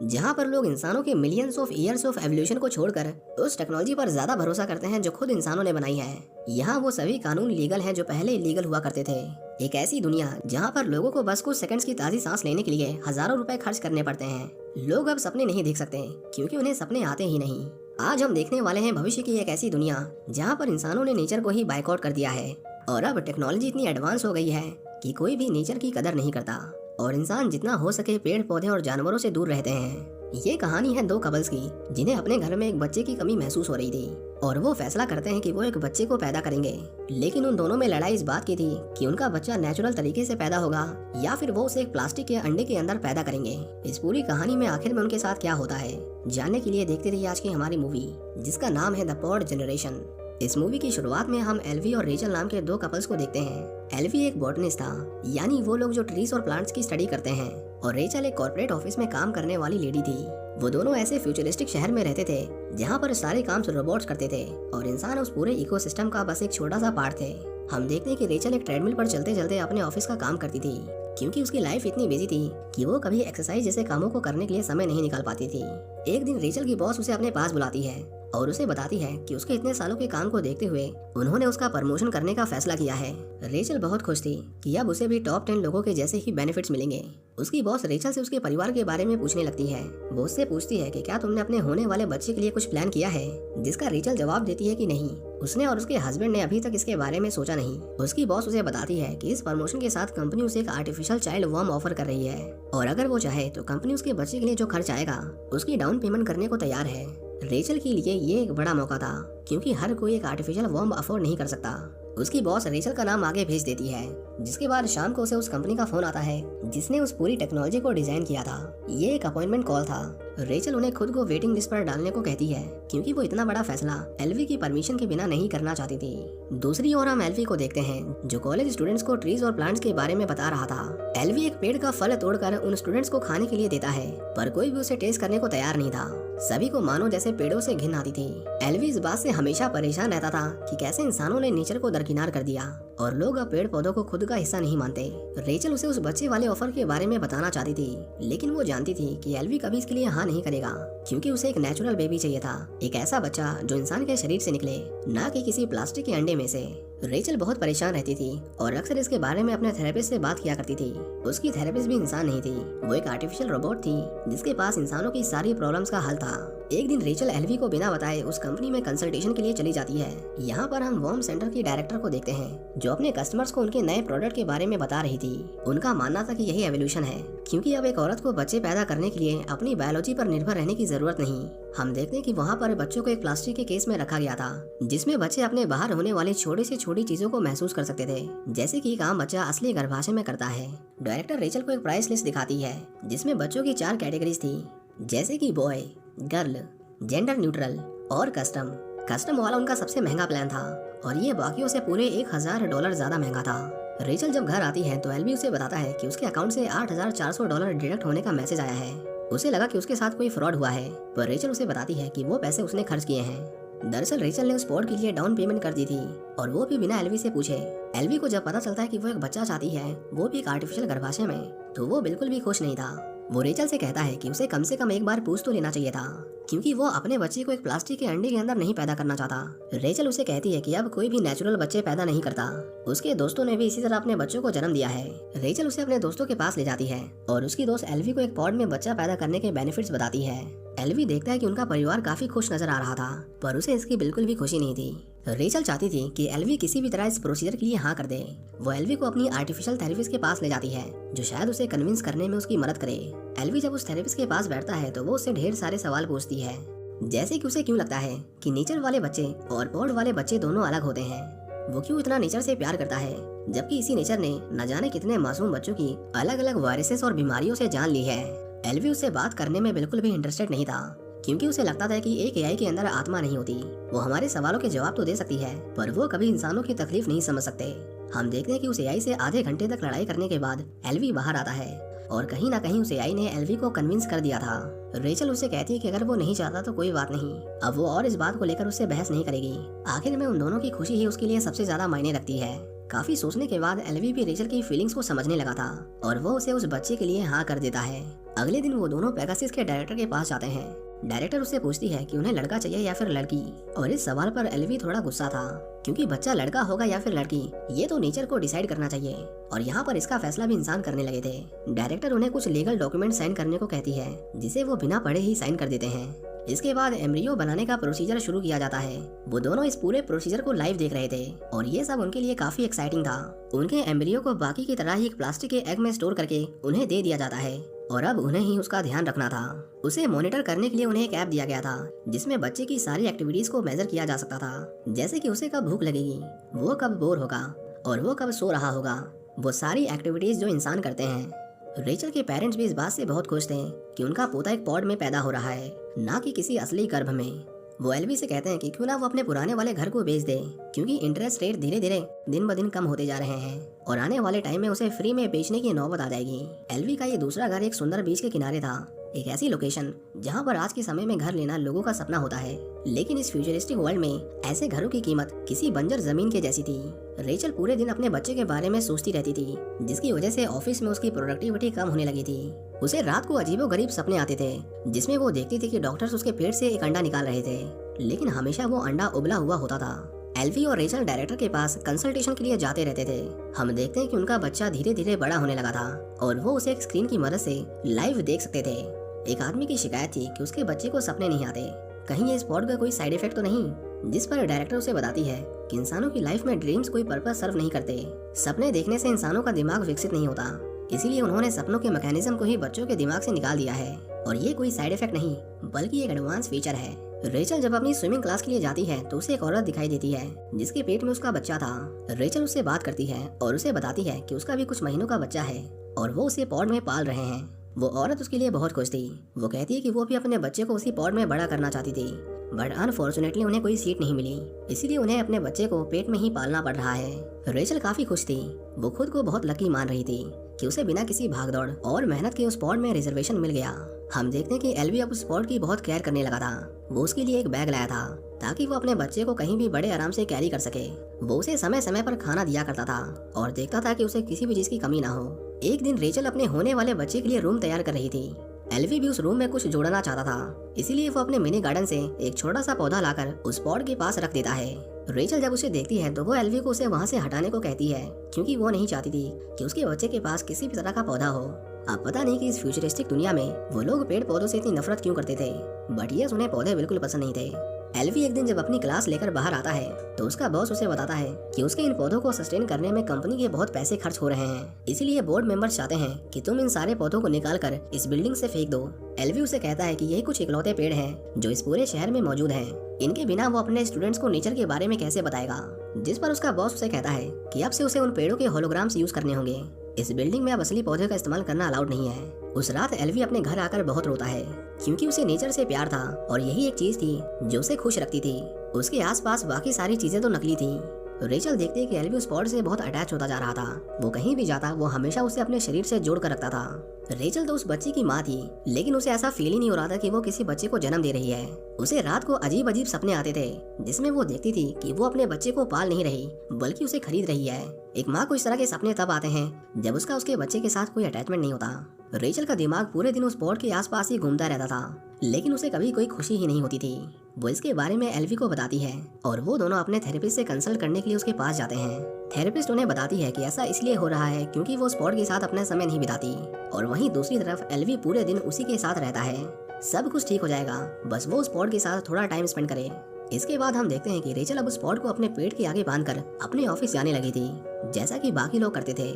जहाँ पर लोग इंसानों के millions of years of evolution को छोड़कर उस टेक्नोलॉजी पर ज्यादा भरोसा करते हैं जो खुद इंसानों ने बनाई है। यहाँ वो सभी कानून लीगल हैं जो पहले इलीगल हुआ करते थे। एक ऐसी दुनिया जहाँ पर लोगों को बस कुछ सेकंड्स की ताज़ी सांस लेने के लिए हजारों रुपए खर्च करने पड़ते हैं। लोग अब सपने नहीं देख सकते क्योंकि उन्हें सपने आते ही नहीं। आज हम देखने वाले हैं भविष्य की एक ऐसी दुनिया जहाँ पर इंसानों ने नेचर को ही बाइकआउट कर दिया है और अब टेक्नोलॉजी इतनी एडवांस हो गई है कि कोई भी नेचर की कदर नहीं करता और इंसान जितना हो सके पेड़ पौधे और जानवरों से दूर रहते हैं। ये कहानी है दो कपल्स की जिन्हें अपने घर में एक बच्चे की कमी महसूस हो रही थी और वो फैसला करते हैं कि वो एक बच्चे को पैदा करेंगे। लेकिन उन दोनों में लड़ाई इस बात की थी कि उनका बच्चा नेचुरल तरीके से पैदा होगा या फिर वो उसे एक प्लास्टिक के अंडे के अंदर पैदा करेंगे। इस पूरी कहानी में आखिर में उनके साथ क्या होता है जानने के लिए देखते रहिए आज की हमारी मूवी जिसका नाम है द पॉड जनरेशन। इस मूवी की शुरुआत में हम एल्वी और रेचल नाम के दो कपल्स को देखते हैं। एल्वी एक बॉटनिस्ट था, यानी वो लोग जो ट्रीज और प्लांट्स की स्टडी करते हैं, और रेचल एक कॉर्पोरेट ऑफिस में काम करने वाली लेडी थी। वो दोनों ऐसे फ्यूचरिस्टिक शहर में रहते थे जहाँ पर सारे काम रोबोट्स करते थे और इंसान उस पूरे इकोसिस्टम का बस एक छोटा सा पार्ट थे। हम देखते हैं कि रेचल एक ट्रेडमिल पर चलते चलते अपने ऑफिस का काम करती थी क्योंकि उसकी लाइफ इतनी बिजी थी कि वो कभी एक्सरसाइज जैसे कामों को करने के लिए समय नहीं निकाल पाती थी। एक दिन रेचल की बॉस उसे अपने पास बुलाती है और उसे बताती है कि उसके इतने सालों के काम को देखते हुए उन्होंने उसका प्रमोशन करने का फैसला किया है। रेचल बहुत खुश थी कि अब उसे भी टॉप 10 लोगों के जैसे ही बेनिफिट्स मिलेंगे। उसकी बॉस रेचल से उसके परिवार के बारे में पूछने लगती है। वो उससे पूछती है कि क्या तुमने अपने होने वाले बच्चे के लिए कुछ प्लान किया है, जिसका रेचल जवाब देती है कि नहीं, उसने और उसके हस्बैंड ने अभी तक इसके बारे में सोचा नहीं। उसकी बॉस उसे बताती है कि इस प्रमोशन के साथ कंपनी उसे एक आर्टिफिशियल चाइल्ड वर्म ऑफर कर रही है और अगर वो चाहे तो कंपनी उसके बच्चे के लिए जो खर्च आएगा उसकी डाउन पेमेंट करने को तैयार है। रेचल के लिए ये एक बड़ा मौका था क्योंकि हर कोई एक आर्टिफिशियल वर्म अफोर्ड नहीं कर सकता। उसकी बॉस रेचल का नाम आगे भेज देती है, जिसके बाद शाम को उसे उस कंपनी का फोन आता है जिसने उस पूरी टेक्नोलॉजी को डिजाइन किया था। ये एक अपॉइंटमेंट कॉल था। रेचल उन्हें खुद को वेटिंग लिस्ट पर डालने को कहती है क्योंकि वो इतना बड़ा फैसला एल्वी की परमिशन के बिना नहीं करना चाहती थी। दूसरी ओर हम एल्वी को देखते हैं जो कॉलेज स्टूडेंट्स को ट्रीज और प्लांट्स के बारे में बता रहा था। एल्वी एक पेड़ का फल तोड़कर उन स्टूडेंट्स को खाने के लिए देता है पर कोई भी उसे टेस्ट करने को तैयार नहीं था। सभी को मानो जैसे पेड़ों से घिन आती थी। एल्वी इस बात से हमेशा परेशान रहता था कि कैसे इंसानों ने नेचर को दरकिनार कर दिया और लोग अब पेड़ पौधों को खुद का हिस्सा नहीं मानते। रेचल उसे उस बच्चे वाले ऑफर के बारे में बताना चाहती थी लेकिन वो जानती थी कि एल्वी कभी इसके लिए हाँ नहीं करेगा क्योंकि उसे एक नेचुरल बेबी चाहिए था, एक ऐसा बच्चा जो इंसान के शरीर से निकले, ना कि किसी प्लास्टिक के अंडे में से। रेचल बहुत परेशान रहती थी और अक्सर इसके बारे में अपने थेरेपिस्ट से बात किया करती थी। उसकी थेरेपिस्ट भी इंसान नहीं थी, वो एक आर्टिफिशियल रोबोट थी जिसके पास इंसानों की सारी प्रॉब्लम्स का हल था। एक दिन रेचल एल्वी को बिना बताए उस कंपनी में कंसल्टेशन के लिए चली जाती है। यहाँ पर हम वर्म सेंटर की डायरेक्टर को देखते हैं जो अपने कस्टमर्स को उनके नए प्रोडक्ट के बारे में बता रही थी। उनका मानना था कि यही एवोल्यूशन है क्योंकि अब एक औरत को बच्चे पैदा करने के लिए अपनी बायोलॉजी पर निर्भर रहने की जरूरत नहीं। हम देखते हैं कि वहाँ पर बच्चों को एक प्लास्टिक के केस में रखा गया था जिसमें बच्चे अपने बाहर होने वाली छोटी से छोटी चीजों को महसूस कर सकते थे, जैसे कि काम बच्चा असली गर्भाशय में करता है। डायरेक्टर रेचल को एक प्राइस लिस्ट दिखाती है जिसमें बच्चों की 4 कैटेगरीज थी, जैसे कि बॉय, गर्ल, जेंडर न्यूट्रल और कस्टम। कस्टम वाला उनका सबसे महंगा प्लान था और ये बाकियों से पूरे $1000 ज्यादा महंगा था। रेचल जब घर आती है तो एल्वी उसे बताता है कि उसके अकाउंट से $8400 डिडक्ट होने का मैसेज आया है। उसे लगा कि उसके साथ कोई फ्रॉड हुआ है पर रेचल उसे बताती है कि वो पैसे उसने खर्च किए हैं। दरअसल रेचल ने उस पॉड के लिए डाउन पेमेंट कर दी थी और वो भी बिना एल्वी से पूछे। एल्वी को जब पता चलता है कि वो एक बच्चा चाहती है, वो भी एक आर्टिफिशियल गर्भाशय में, तो वो बिल्कुल भी खुश नहीं था। वो रेचल से कहता है कि उसे कम से कम एक बार पूछ तो लेना चाहिए था क्योंकि वो अपने बच्चे को एक प्लास्टिक के अंडे के अंदर नहीं पैदा करना चाहता। रेचल उसे कहती है कि अब कोई भी नेचुरल बच्चे पैदा नहीं करता, उसके दोस्तों ने भी इसी तरह अपने बच्चों को जन्म दिया है। रेचल उसे अपने दोस्तों के पास ले जाती है और उसकी दोस्त एल्वी को एक पॉड में बच्चा पैदा करने के बेनिफिट्स बताती है। एल्वी देखता है कि उनका परिवार काफी खुश नजर आ रहा था पर उसे इसकी बिल्कुल भी खुशी नहीं थी। रेचल चाहती थी कि एल्वी किसी भी तरह इस प्रोसीजर के लिए हाँ कर दे। वो एल्वी को अपनी आर्टिफिशियल थेरेपिस्ट के पास ले जाती है जो शायद उसे कन्विंस करने में उसकी मदद करे। एल्वी जब उस थेरेपिस्ट के पास बैठता है तो वो उससे ढेर सारे सवाल पूछती है, जैसे कि उसे क्यों लगता है कि नेचर वाले बच्चे और पॉड वाले बच्चे दोनों अलग होते हैं, वो क्यों इतना नेचर से प्यार करता है जबकि इसी नेचर ने न जाने कितने मासूम बच्चों की अलग अलग वायरसेस और बीमारियों से जान ली है। एल्वी उससे बात करने में बिल्कुल भी इंटरेस्टेड नहीं था क्योंकि उसे लगता था कि एक एआई के अंदर आत्मा नहीं होती, वो हमारे सवालों के जवाब तो दे सकती है पर वो कभी इंसानों की तकलीफ नहीं समझ सकते। हम देखते हैं कि उस एआई से आधे घंटे तक लड़ाई करने के बाद एल्वी बाहर आता है और कहीं ना कहीं उस एआई ने एल्वी को कन्विंस कर दिया था। रेचल उसे कहती है कि अगर वो नहीं चाहता तो कोई बात नहीं, अब वो और इस बात को लेकर उससे बहस नहीं करेगी। आखिर में उन दोनों की खुशी ही उसके लिए सबसे ज्यादा मायने रखती है। काफी सोचने के बाद एल्वी भी रेचल की फीलिंग्स को समझने लगा था और वो उसे उस बच्चे के लिए हाँ कर देता है। अगले दिन वो दोनों पेगासस के डायरेक्टर के पास जाते हैं। डायरेक्टर उससे पूछती है कि उन्हें लड़का चाहिए या फिर लड़की, और इस सवाल पर एल्वी थोड़ा गुस्सा था क्योंकि बच्चा लड़का होगा या फिर लड़की ये तो नेचर को डिसाइड करना चाहिए और यहाँ पर इसका फैसला भी इंसान करने लगे थे। डायरेक्टर उन्हें कुछ लीगल डॉक्यूमेंट साइन करने को कहती है जिसे वो बिना पढ़े ही साइन कर देते हैं। इसके बाद एम्ब्रियो बनाने का प्रोसीजर शुरू किया जाता है। वो दोनों इस पूरे प्रोसीजर को लाइव देख रहे थे और ये सब उनके लिए काफी एक्साइटिंग था। उनके एम्ब्रियो को बाकी की तरह ही एक प्लास्टिक के एग में स्टोर करके उन्हें दे दिया जाता है और अब उन्हें ही उसका ध्यान रखना था। उसे मॉनिटर करने के लिए उन्हें एक ऐप दिया गया था जिसमें बच्चे की सारी एक्टिविटीज को मेजर किया जा सकता था, जैसे कि उसे कब भूख लगेगी, वो कब बोर होगा और वो कब सो रहा होगा, वो सारी एक्टिविटीज जो इंसान करते हैं। रेचल के पेरेंट्स भी इस बात से बहुत खुश थे कि उनका पोता एक पॉड में पैदा हो रहा है, ना कि किसी असली गर्भ में। वो एल्वी से कहते हैं कि क्यों ना वो अपने पुराने वाले घर को बेच दे क्योंकि इंटरेस्ट रेट धीरे धीरे दिन ब दिन कम होते जा रहे हैं और आने वाले टाइम में उसे फ्री में बेचने की नौबत आ जाएगी। एल्वी का ये दूसरा घर एक सुंदर बीच के किनारे था, एक ऐसी लोकेशन जहाँ पर आज के समय में घर लेना लोगों का सपना होता है, लेकिन इस फ्यूचरिस्टिक वर्ल्ड में ऐसे घरों की कीमत किसी बंजर जमीन के जैसी थी। रेचल पूरे दिन अपने बच्चे के बारे में सोचती रहती थी जिसकी वजह से ऑफिस में उसकी प्रोडक्टिविटी कम होने लगी थी। उसे रात को अजीबोगरीब सपने आते थे जिसमें वो देखती थी कि डॉक्टर्स उसके पेट से एक अंडा निकाल रहे थे, लेकिन हमेशा वो अंडा उबला हुआ होता था। एल्वी और रेचल डायरेक्टर के पास कंसल्टेशन के लिए जाते रहते थे। हम देखते हैं कि उनका बच्चा धीरे धीरे बड़ा होने लगा था और वो उसे एक स्क्रीन की मदद से लाइव देख सकते थे। एक आदमी की शिकायत थी कि उसके बच्चे को सपने नहीं आते, कहीं ये स्पॉट का कोई साइड इफेक्ट तो नहीं, जिस पर डायरेक्टर उसे बताती है कि इंसानों की लाइफ में ड्रीम्स कोई पर्पस सर्व नहीं करते। सपने देखने से इंसानों का दिमाग विकसित नहीं होता, इसीलिए उन्होंने सपनों के मैकेनिज्म को ही बच्चों के दिमाग से निकाल दिया है और ये कोई साइड इफेक्ट नहीं बल्कि एक एडवांस फीचर है। रेचल जब अपनी स्विमिंग क्लास के लिए जाती है तो उसे एक औरत दिखाई देती है जिसके पेट में उसका बच्चा था। रेचल उससे बात करती है और उसे बताती है कि उसका भी कुछ महीनों का बच्चा है और वो उसे पॉड में पाल रहे हैं। वो औरत उसके लिए बहुत खुश थी। वो कहती है कि वो भी अपने बच्चे को उसी पॉड में बड़ा करना चाहती थी, बट अनफॉर्चुनेटली उन्हें कोई सीट नहीं मिली, इसीलिए उन्हें अपने बच्चे को पेट में ही पालना पड़ रहा है। रेचल काफी खुश थी। वो खुद को बहुत लकी मान रही थी कि उसे बिना किसी भागदौड़ और मेहनत के उस पॉड में रिजर्वेशन मिल गया। हम देखते हैं कि एल्वी अब उस पॉड की बहुत केयर करने लगा था। वो उसके लिए एक बैग लाया था ताकि वो अपने बच्चे को कहीं भी बड़े आराम से कैरी कर सके। वो उसे समय समय पर खाना दिया करता था और देखता था कि उसे किसी भी चीज की कमी ना हो। एक दिन रेचल अपने होने वाले बच्चे के लिए रूम तैयार कर रही थी। एल्वी भी उस रूम में कुछ जोड़ना चाहता था, इसीलिए वो अपने मिनी गार्डन से एक छोटा सा पौधा लाकर उस पॉड के पास रख देता है। रेचल जब उसे देखती है तो वो एल्वी को उसे वहाँ से हटाने को कहती है क्योंकि वो नहीं चाहती थी कि उसके बच्चे के पास किसी भी तरह का पौधा हो। अब पता नहीं कि इस फ्यूचरिस्टिक दुनिया में वो लोग पेड़ पौधों से इतनी नफरत क्यों करते थे, बट ये उन्हें पौधे बिल्कुल पसंद नहीं थे। एल्वी एक दिन जब अपनी क्लास लेकर बाहर आता है तो उसका बॉस उसे बताता है कि उसके इन पौधों को सस्टेन करने में कंपनी के बहुत पैसे खर्च हो रहे हैं, इसीलिए बोर्ड मेंबर्स चाहते हैं कि तुम इन सारे पौधों को निकाल कर इस बिल्डिंग से फेंक दो। एल्वी उसे कहता है कि यही कुछ इकलौते पेड़ हैं जो इस पूरे शहर में मौजूद हैं, इनके बिना वो अपने स्टूडेंट्स को नेचर के बारे में कैसे बताएगा। जिस पर उसका बॉस उसे कहता है कि अब से उसे उन पेड़ों के होलोग्राम्स यूज करने होंगे। इस बिल्डिंग में अब असली पौधे का इस्तेमाल करना अलाउड नहीं है। उस रात एल्वी अपने घर आकर बहुत रोता है क्योंकि उसे नेचर से प्यार था और यही एक चीज थी जो उसे खुश रखती थी। उसके आसपास बाकी सारी चीजें तो नकली थी। रेचल देखती है कि एल्वी उस पॉड से बहुत अटैच होता जा रहा था। वो कहीं भी जाता वो हमेशा उसे अपने शरीर से जोड़ कर रखता था। रेचल तो उस बच्चे की माँ थी, लेकिन उसे ऐसा फील ही नहीं हो रहा था कि वो किसी बच्चे को जन्म दे रही है। उसे रात को अजीब अजीब सपने आते थे जिसमें वो देखती थी कि वो अपने बच्चे को पाल नहीं रही बल्कि उसे खरीद रही है। एक माँ को इस तरह के सपने तब आते हैं जब उसका उसके बच्चे के साथ कोई अटैचमेंट नहीं होता। रेचल का दिमाग पूरे दिन उस पॉड के आसपास ही घूमता रहता था, लेकिन उसे कभी कोई खुशी ही नहीं होती थी। वो इसके बारे में एल्वी को बताती है और वो दोनों अपने थेरेपिस्ट से कंसल्ट करने के लिए उसके पास जाते हैं। थेरेपिस्ट उन्हें बताती है कि ऐसा इसलिए हो रहा है क्योंकि वो उस पॉड के साथ अपना समय नहीं बिताती और वहीं दूसरी तरफ एल्वी पूरे दिन उसी के साथ रहता है। सब कुछ ठीक हो जाएगा, बस वो उस पॉड के साथ थोड़ा टाइम स्पेंड करे। इसके बाद हम देखते हैं कि रेचल अब उस पॉड को अपने पेट के आगे बांधकर अपने ऑफिस जाने लगी थी जैसा कि बाकी लोग करते थे।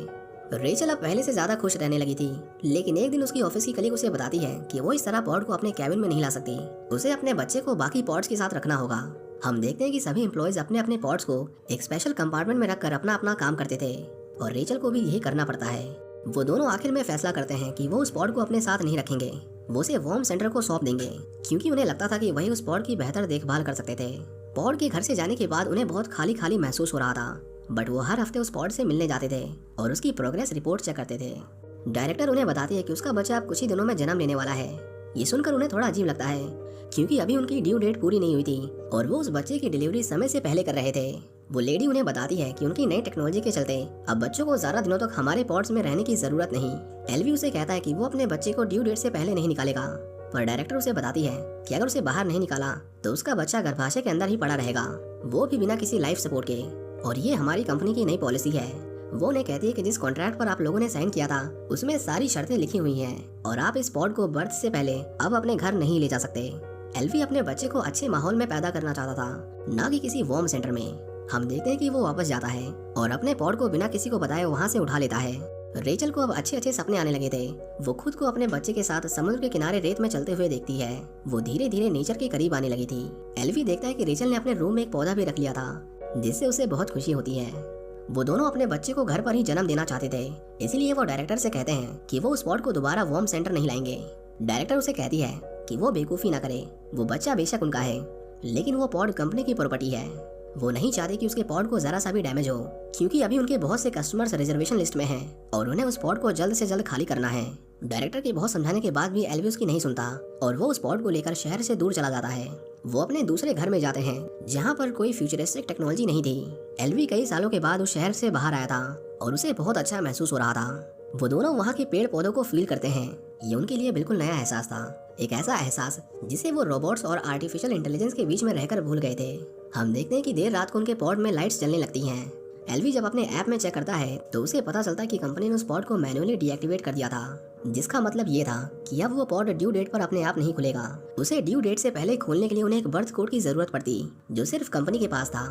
रेचल अब पहले से ज्यादा खुश रहने लगी थी, लेकिन एक दिन उसकी ऑफिस की कलीग उसे बताती है कि वो इस तरह पॉड को अपने कैबिन में नहीं ला सकती, उसे अपने बच्चे को बाकी पॉड्स के साथ रखना होगा। हम देखते हैं कि सभी एम्प्लॉयज अपने अपने पॉड्स को एक स्पेशल कंपार्टमेंट में रखकर अपना अपना काम करते थे और रेचल को भी यही करना पड़ता है। वो दोनों आखिर में फैसला करते हैं कि वो उस पॉड को अपने साथ नहीं रखेंगे, वो उसे वॉर्म सेंटर को सौंप देंगे क्योंकि उन्हें लगता था कि वही उस पॉड की बेहतर देखभाल कर सकते थे। पॉड के घर से जाने के बाद उन्हें बहुत खाली खाली महसूस हो रहा था, बट वो हर हफ्ते उस पॉड से मिलने जाते थे और उसकी प्रोग्रेस रिपोर्ट चेक करते थे। डायरेक्टर उन्हें बताती है कि उसका बच्चा अब कुछ ही दिनों में जन्म लेने वाला है। ये सुनकर उन्हें थोड़ा अजीब लगता है क्योंकि अभी उनकी ड्यू डेट पूरी नहीं हुई थी और वो उस बच्चे की डिलीवरी समय से पहले कर रहे थे। वो लेडी उन्हें बताती है कि उनकी नई टेक्नोलॉजी के चलते अब बच्चों को ज्यादा दिनों तक हमारे पॉड्स में रहने की जरूरत नहीं। एल्वी उसे कहता है कि वो अपने बच्चे को ड्यू डेट से पहले नहीं निकालेगा, पर डायरेक्टर उसे बताती है कि अगर उसे बाहर नहीं निकाला तो उसका बच्चा गर्भाशय के अंदर ही पड़ा रहेगा, वो भी बिना किसी लाइफ सपोर्ट के। और ये हमारी कंपनी की नई पॉलिसी है। वो उन्हें कहती है कि जिस कॉन्ट्रैक्ट पर आप लोगों ने साइन किया था उसमें सारी शर्तें लिखी हुई हैं और आप इस पॉड को बर्थ से पहले अब अपने घर नहीं ले जा सकते। एल्वी अपने बच्चे को अच्छे माहौल में पैदा करना चाहता था, न कि किसी वॉर्म सेंटर में। हम देखते हैं कि वो वापस जाता है और अपने पॉड को बिना किसी को बताए वहाँ से उठा लेता है। रेचल को अब अच्छे अच्छे सपने आने लगे थे। वो खुद को अपने बच्चे के साथ समुद्र के किनारे रेत में चलते हुए देखती है। वो धीरे धीरे नेचर के करीब आने लगी थी। एल्वी देखता है कि रेचल ने अपने रूम में एक पौधा भी रख लिया था, जिससे उसे बहुत खुशी होती है। वो दोनों अपने बच्चे को घर पर ही जन्म देना चाहते थे, इसलिए वो डायरेक्टर से कहते हैं कि वो उस पॉड को दोबारा वॉर्म सेंटर नहीं लाएंगे। डायरेक्टर उसे कहती है कि वो बेवकूफ़ी ना करे, वो बच्चा बेशक उनका है लेकिन वो पॉड कंपनी की प्रॉपर्टी है। वो नहीं चाहते कि उसके पॉड को जरा सा भी डैमेज हो, क्योंकि अभी उनके बहुत से कस्टमर्स रिजर्वेशन लिस्ट में हैं और उन्हें उस पॉड को जल्द से जल्द खाली करना है। डायरेक्टर के बहुत समझाने के बाद भी एल्वी उसकी नहीं सुनता और वो उस पॉड को लेकर शहर से दूर चला जाता है। वो अपने दूसरे घर में जाते हैं जहाँ पर कोई फ्यूचरिस्टिक टेक्नोलॉजी नहीं थी। एल्वी कई सालों के बाद उस शहर से बाहर आया था और उसे बहुत अच्छा महसूस हो रहा था। वो दोनों वहाँ के पेड़ पौधों को फील करते हैं। ये उनके लिए बिल्कुल नया एहसास था, एक ऐसा एहसास जिसे वो रोबोट्स और आर्टिफिशियल इंटेलिजेंस के बीच में रहकर भूल गए थे। हम देखते हैं कि देर रात को उनके पॉड में लाइट्स जलने लगती हैं। एल्वी जब अपने ऐप में चेक करता है तो उसे पता चलता है कि कंपनी ने उस पॉड को मैन्युअली डीएक्टिवेट कर दिया था, जिसका मतलब ये था कि अब वो पॉड ड्यू डेट पर अपने आप नहीं खुलेगा। उसे ड्यू डेट से पहले खोलने के लिए उन्हें एक बर्थ कोड की जरूरत पड़ती, जो सिर्फ कंपनी के पास था।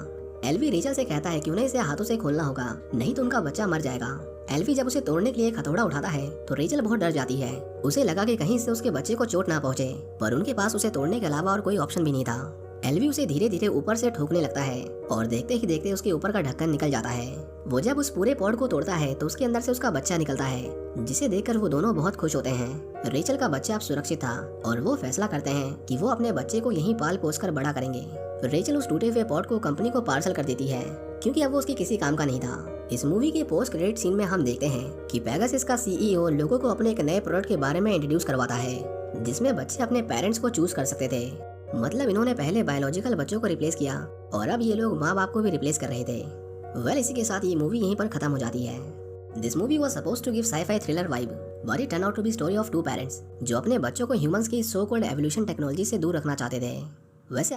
एल्वी रेचल से कहता है कि उन्हें इसे हाथों से खोलना होगा, नहीं तो उनका बच्चा मर जाएगा। एल्वी जब उसे तोड़ने के लिए एक हथौड़ा उठाता है तो रेचल बहुत डर जाती है। उसे लगा कि कहीं से उसके बच्चे को चोट ना पहुंचे, पर उनके पास उसे तोड़ने के अलावा और कोई ऑप्शन भी नहीं था। एल्वी उसे धीरे धीरे ऊपर से ठोकने लगता है और देखते ही देखते उसके ऊपर का ढक्कन निकल जाता है। वो जब उस पूरे पॉड को तोड़ता है तो उसके अंदर से उसका बच्चा निकलता है, जिसे देखकर वो दोनों बहुत खुश होते हैं। रेचल का बच्चा अब सुरक्षित था और वो फैसला करते हैं कि वो अपने बच्चे को यहीं पाल पोस कर बड़ा करेंगे। रेचल उस टूटे हुए पॉड को कंपनी को पार्सल कर देती है, क्योंकि अब वो उसके किसी काम का नहीं था। इस मूवी के पोस्ट क्रेडिट सीन में हम देखते हैं कि पेगासस का सीईओ लोगों को अपने एक नए प्रोडक्ट के बारे में इंट्रोड्यूस करवाता है, जिसमें बच्चे अपने पेरेंट्स को चूज कर सकते थे। मतलब इन्होंने पहले बायोलॉजिकल बच्चों को रिप्लेस किया और अब ये लोग माँ बाप को भी रिप्लेस कर रहे थे। वेल, इसी के साथ ये मूवी यहीं पर खत्म हो जाती है। This movie was supposed to give sci-fi thriller vibe, but it turn out to be story of two parents जो अपने बच्चों को ह्यूमंस की सो कॉल्ड एवोल्यूशन टेक्नोलॉजी से दूर रखना चाहते थे। वैसे